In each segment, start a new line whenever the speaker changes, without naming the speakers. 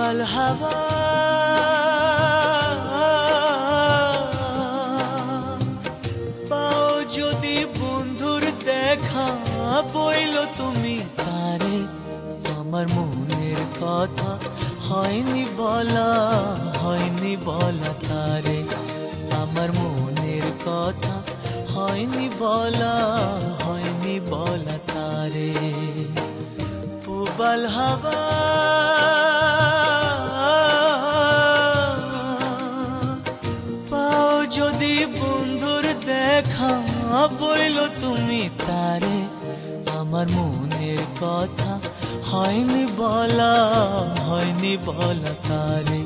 পুবাল হাওয়া পাও যদি বন্ধুর দেখা বইল তুমি তারে আমার মনের কথা হয়নি বলা তারে আমার মনের কথা হয়নি বলা তারে পুবাল হাওয়া পাও যদি বন্ধুর দেখা বইল তুমি তারে আমার মনের কথা হয়নি বলা তারে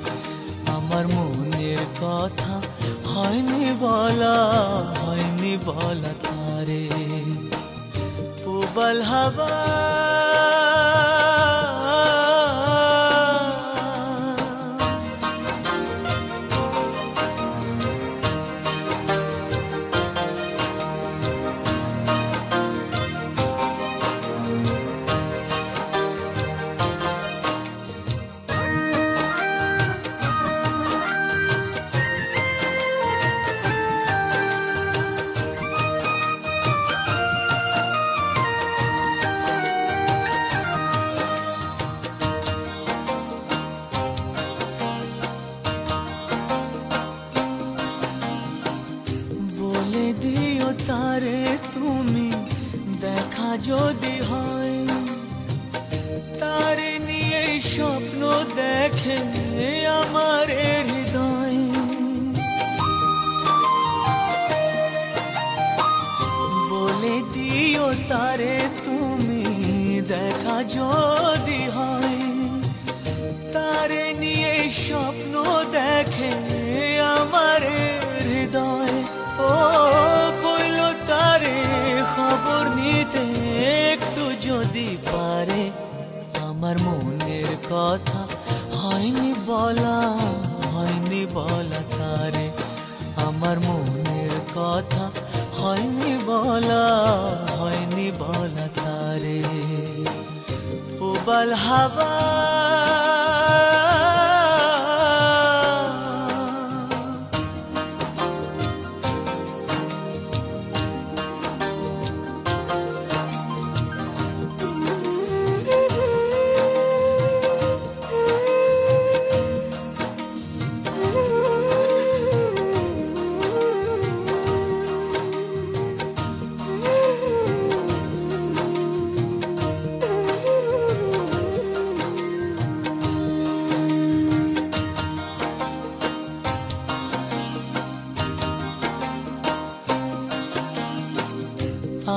আমার মনের কথা হয়নি বলা তারে পুবাল হাওয়া দিও তারে তুমি দেখা যদি হয় তারে নিয়ে স্বপ্ন দেখে আমার হৃদয় বলে দিও তারে তুমি দেখা যদি হয় তারে নিয়ে স্বপ্ন দেখে আমার হৃদয় ও বইল তারে খবর নিতে একটু যদি পারে আমার মনের কথা হয়নি বলা তারে আমার মনের কথা হয়নি বলা তারে পুবাল হাওয়া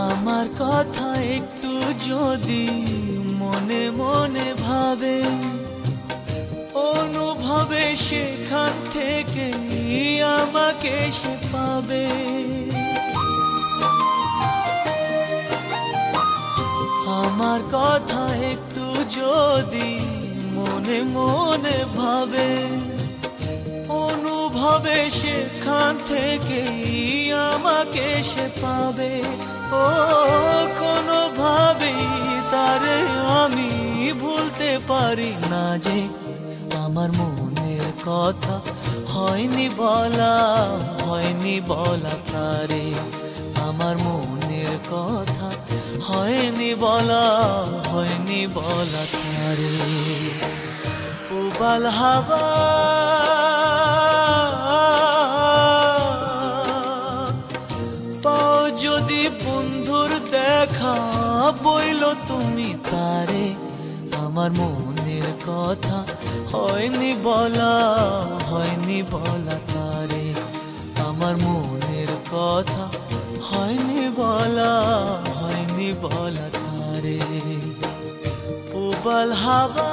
আমার কথা একটু যদি মনে মনে ভাবে অনুভবে সেখান থেকে আমাকে সে পাবে আমার কথা একটু যদি মনে মনে ভাবে অনুভবে সেখান থেকে আমাকে সে পাবে ও কোনোভাবেই তারে আমি ভুলতে পারি না যে আমার মনের কথা হয়নি বলা তারে আমার মনের কথা হয়নি বলা তারে পুবাল হাওয়া পাও যদি বন্ধুর দেখা বইল তুমি তারে আমার মনের কথা হয়নি বলা তারে আমার মনের কথা হয়নি বলা তারে পুবাল হাওয়া